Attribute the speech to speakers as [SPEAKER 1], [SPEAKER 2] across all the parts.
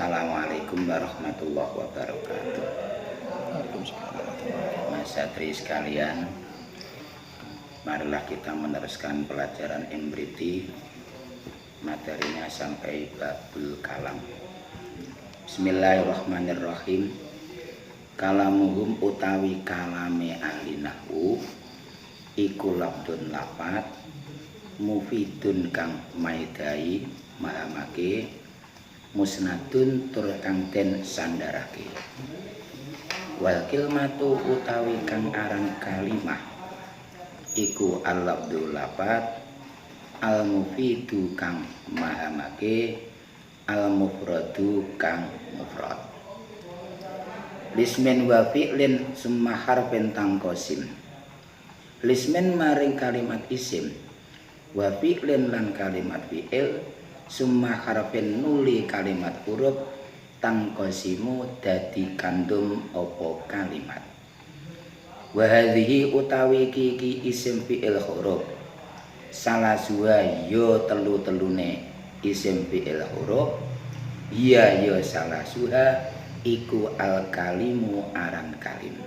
[SPEAKER 1] Assalamualaikum warahmatullahi wabarakatuh. Mas Satri sekalian, marilah kita meneruskan pelajaran Imriti. Materinya sampai babul kalam. Bismillahirrahmanirrahim. Kalamuhum utawi kalame ahli nahwu iku labdun lapat mufidun kang maidai mahamake musnadun tur kang den sandarake. Wal kilmatu utawi kang aran kalimah iku al-labdul lapat al-mufidu kang mahamake al-mufradu kang mufrad. Lismin wa fi'lin summa harfin tangkosim. Lismin maring kalimat isim wa fi'lin lan kalimat fi'il summa harfin nuli kalimat huruf tangkosimu dadi kandum opo kalimat. Wa hadhihi utawi iki isim fi'il huruf salah suha yo telu-telune isim fi'il huruf ya yo salah suha iku al kalimu aran kalim.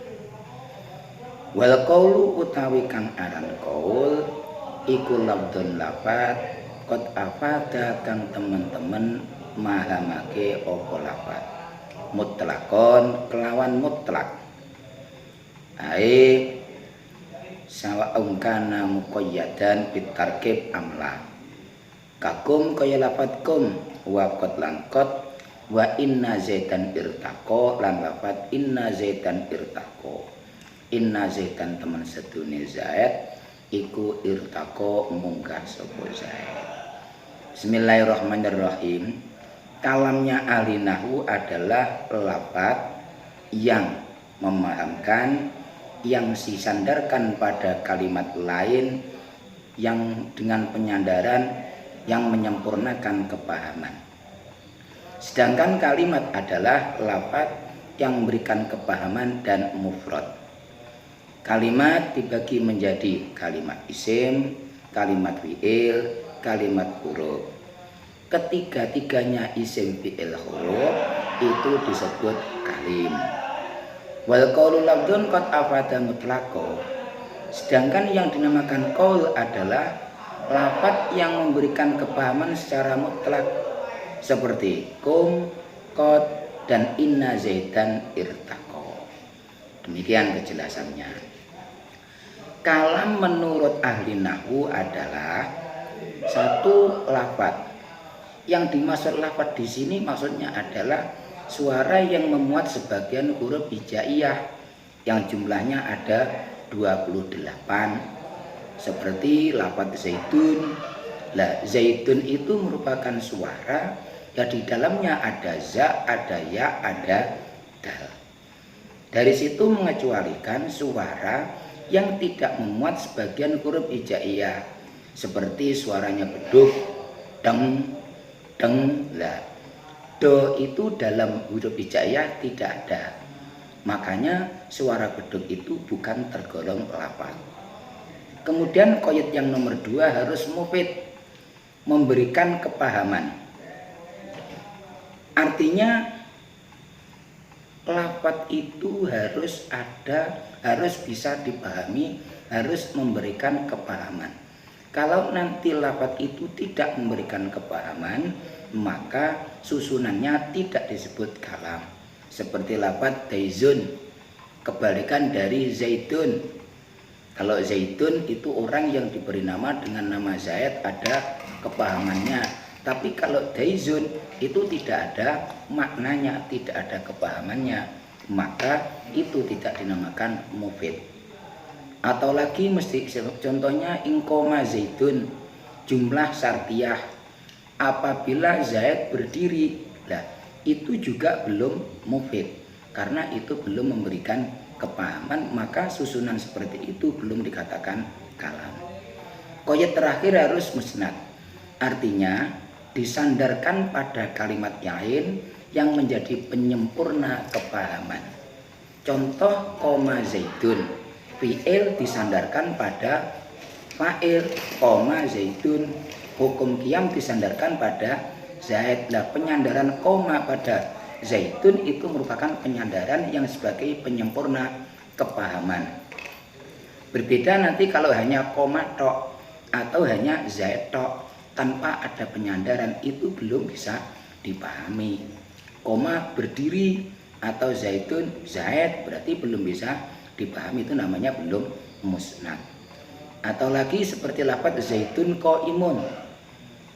[SPEAKER 1] Wal qaulu utawi kang aran qaul iku labdun lafat qad afada kang temen-temen mahamake opo lafat mutlakon kelawan mutlak ae sawa ungkana muqayyadan bitarkib amla kakum kaya lafat kum wa qad lan qad wa inna zaitan irtaqo lan lafat inna zaitan irtaqo. Inna zaitan teman sedune zaid iku irtaqo munggah sapa zaid. Bismillahirrahmanirrahim. Kalamnya ahli nahwu adalah lafat yang memahamkan, yang disandarkan pada kalimat lain, yang dengan penyandaran yang menyempurnakan kepahaman. Sedangkan kalimat adalah lafaz yang memberikan kepahaman dan mufrad. Kalimat dibagi menjadi kalimat isim, kalimat fi'il, kalimat huruf. Ketiga-tiganya isim fi'il huruf itu disebut kalim. Wal qaulu labdun qad afada mutlaqo. Sedangkan yang dinamakan qaul adalah lafaz yang memberikan kepahaman secara mutlak, seperti kum, qad, dan inna zaidan irtaqo. Demikian kejelasannya. Kalam menurut ahli nahwu adalah satu lafaz. Yang dimaksud lafaz di sini maksudnya adalah suara yang memuat sebagian huruf hijaiyah yang jumlahnya ada 28. Seperti lafaz zaitun. Lah, zaitun itu merupakan suara ya di dalamnya ada za, ada ya, ada dal. Dari situ mengecualikan suara yang tidak memuat sebagian huruf hijaiyah seperti suaranya beduk, deng, deng. Lah, do itu dalam huruf hijaiyah tidak ada. Makanya suara beduk itu bukan tergolong lafaz. Kemudian qaid yang nomor 2 harus mufid, memberikan kepahaman. Artinya lafaz itu harus ada, harus bisa dipahami, harus memberikan kepahaman. Kalau nanti lafaz itu tidak memberikan kepahaman, maka susunannya tidak disebut kalam. Seperti lafaz daizun, kebalikan dari zaitun. Kalau zaitun itu orang yang diberi nama dengan nama Zaid, ada kepahamannya. Tapi kalau daizun itu tidak ada maknanya, tidak ada kepahamannya, maka itu tidak dinamakan mufid. Atau lagi mesti contohnya ingkoma zaitun, jumlah syartiyah. Apabila Zaid berdiri, lah itu juga belum mufid karena itu belum memberikan kepahaman, maka susunan seperti itu belum dikatakan kalam. Qaid terakhir harus musnad. Artinya disandarkan pada kalimat lain yang menjadi penyempurna kepahaman. Contoh koma zaitun, fi'il disandarkan pada fa'il, koma zaitun. Hukum qiyam disandarkan pada Zaid. Nah, penyandaran koma pada zaitun itu merupakan penyandaran yang sebagai penyempurna kepahaman. Berbeda nanti kalau hanya koma tok atau hanya zaid tok tanpa ada penyandaran, itu belum bisa dipahami. Koma berdiri atau zaitun zaid berarti belum bisa dipahami, itu namanya belum musnad. Atau lagi seperti lafaz zaitun qaimun.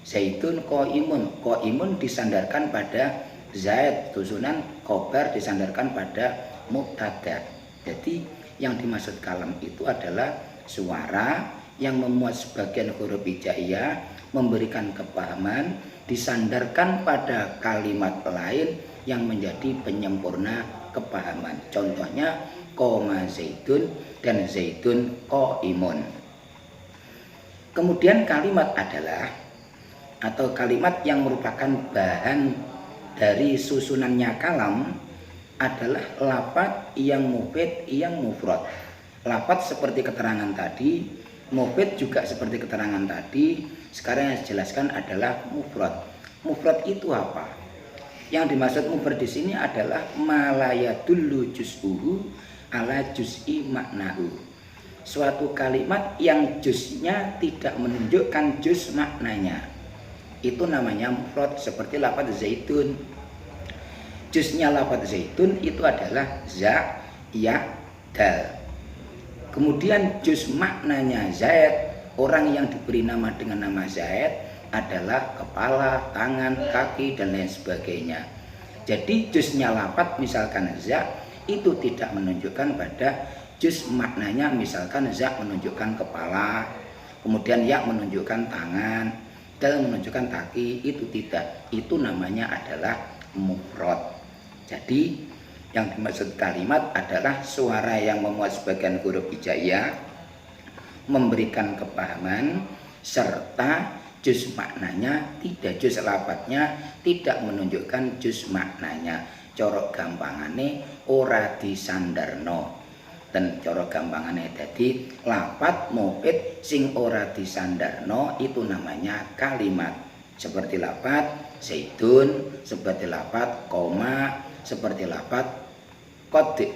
[SPEAKER 1] Zaitun qaimun. Qaimun disandarkan pada zaid, susunan khobar disandarkan pada mubtada. Jadi yang dimaksud kalam itu adalah suara yang memuat sebagian huruf hijaiyah, memberikan kepahaman, disandarkan pada kalimat lain yang menjadi penyempurna kepahaman. Contohnya koma zaitun dan zaitun qaimun. Kemudian kalimat adalah atau kalimat yang merupakan bahan dari susunannya kalam adalah lafaz yang mufid, yang mufrad. Lafaz seperti keterangan tadi, mufid juga seperti keterangan tadi. Sekarang yang dijelaskan adalah mufrad. Mufrad itu apa? Yang dimaksud mufrad di sini adalah malayadullu juz'uhu ala juz'i maknahu. Suatu kalimat yang juz'nya tidak menunjukkan juz' maknanya. Itu namanya mufrad, seperti lafaz zaitun. Juz'nya lafaz zaitun itu adalah za, ya, dal. Kemudian juz maknanya Zaid, orang yang diberi nama dengan nama Zaid adalah kepala, tangan, kaki, dan lain sebagainya. Jadi juz'nya lafaz misalkan za itu tidak menunjukkan pada juz maknanya, misalkan za menunjukkan kepala, kemudian ya menunjukkan tangan, dal menunjukkan kaki, itu tidak. Itu namanya adalah mufrad. Jadi yang dimaksud kalimat adalah suara yang memuat sebagian huruf hijaiyah, memberikan kepahaman, serta juz maknanya tidak, juz lafadznya tidak menunjukkan juz maknanya. Corok gampangane ora disandarno. Dan corok gampangane tadi lafadz mufid sing ora disandarno itu namanya kalimat. Seperti lafadz zaitun, seperti lafadz koma, seperti lafadz qad.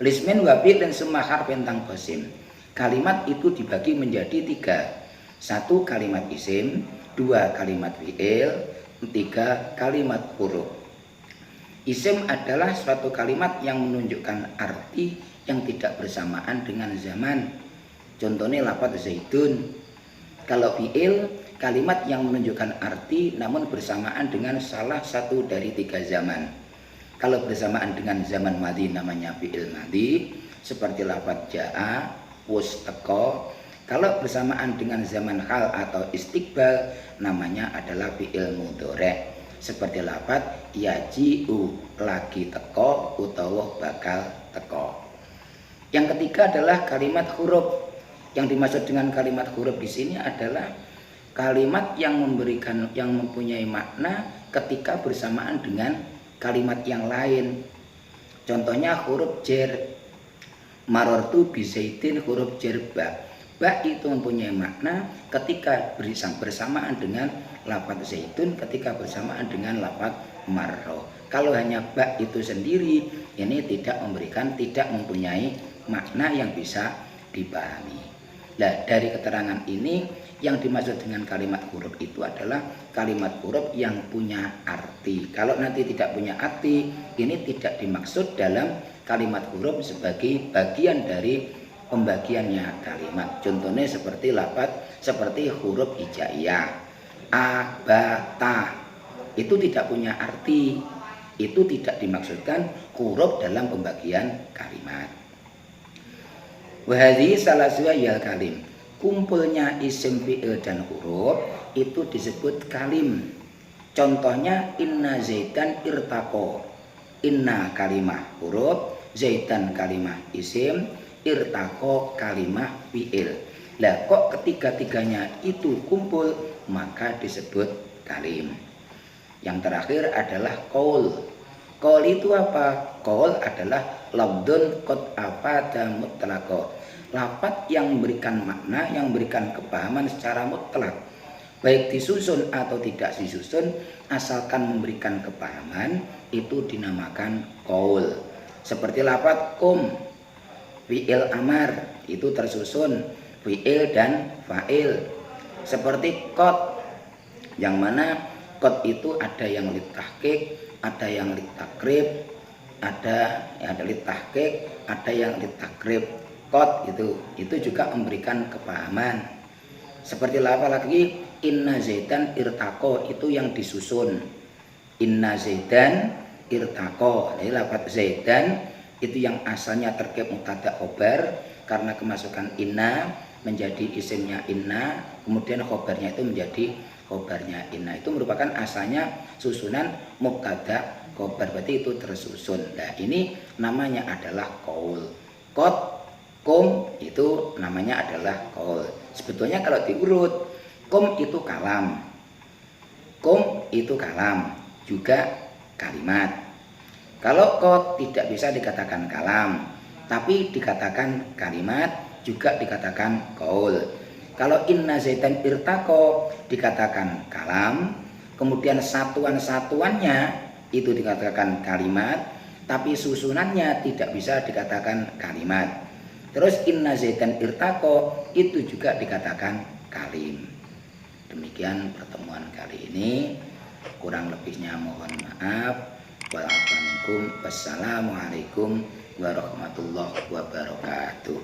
[SPEAKER 1] Lismin wabi dan semua harf tentang qasim. Kalimat itu dibagi menjadi 3. 1 kalimat isim, 2 kalimat fi'il, 3 kalimat huruf. Isim adalah suatu kalimat yang menunjukkan arti yang tidak bersamaan dengan zaman. Contohnya lafadz zaitun. Kalau fi'il, kalimat yang menunjukkan arti namun bersamaan dengan salah satu dari 3 zaman. Kalau bersamaan dengan zaman madhi namanya fi'il madhi, seperti lafadz ja'a, wus teko. Kalau bersamaan dengan zaman hal atau istiqbal namanya adalah fi'il mudhari', seperti lafadz yaji'u, lagi teko utawa bakal teko. Yang ketiga adalah kalimat huruf. Yang dimaksud dengan kalimat huruf di sini adalah kalimat yang mempunyai makna ketika bersamaan dengan kalimat yang lain. Contohnya huruf jer. Marortu bizaitin, huruf jer ba. Ba itu mempunyai makna ketika bersamaan dengan lafadz zaitun, ketika bersamaan dengan lafadz marro. Kalau hanya ba itu sendiri, ini tidak mempunyai makna yang bisa dipahami. Nah, dari keterangan ini yang dimaksud dengan kalimat huruf itu adalah kalimat huruf yang punya arti. Kalau nanti tidak punya arti, ini tidak dimaksud dalam kalimat huruf sebagai bagian dari pembagiannya kalimat. Contohnya seperti seperti huruf hijaiyah. A, ba, ta. Itu tidak punya arti. Itu tidak dimaksudkan huruf dalam pembagian kalimat. Wahadi salah suayal kalim. Kumpulnya isim, fi'il, dan huruf itu disebut kalim. Contohnya inna zaitan irtaqo. Inna kalimah huruf, zaitan kalimah isim, irtaqo kalimah fi'il. Lah kok ketiga-tiganya itu kumpul maka disebut kalim. Yang terakhir adalah qaul. Qaul itu apa? Qaul adalah lafdzun qad afada mutlaqo. Lafaz yang memberikan makna, yang memberikan kepahaman secara mutlak. baik disusun atau tidak disusun, asalkan memberikan kepahaman, itu dinamakan qaul. Seperti lafaz kum, fi'il amar, itu tersusun fi'il dan fa'il. Seperti qad, yang mana qad itu ada yang litahqiq, ada yang litakrib, ada litahqiq, ada yang litakrib. Qad itu juga memberikan kepahaman. Seperti lafaz lagi inna zaidan irtaqo, itu yang disusun. Inna zaidan irtaqo. Jadi lafaz zaidan itu yang asalnya terkait mubtada khobar, karena kemasukan inna menjadi isimnya inna, kemudian khobarnya itu menjadi khobarnya inna. Itu merupakan asalnya susunan mubtada khobar, berarti itu tersusun. Nah, ini namanya adalah qaul. Qad, kum, itu namanya adalah qaul. Sebetulnya kalau diurut, kum itu kalam, kum itu kalam, juga kalimat. Kalau qad tidak bisa dikatakan kalam, tapi dikatakan kalimat, juga dikatakan qaul. Kalau inna zaidan irtaqo dikatakan kalam, kemudian satuan-satuannya itu dikatakan kalimat, tapi susunannya tidak bisa dikatakan kalimat. Terus inna zaidan irtaqo itu juga dikatakan kalim. Demikian pertemuan kali ini, kurang lebihnya mohon maaf. Wassalamualaikum warahmatullahi wabarakatuh.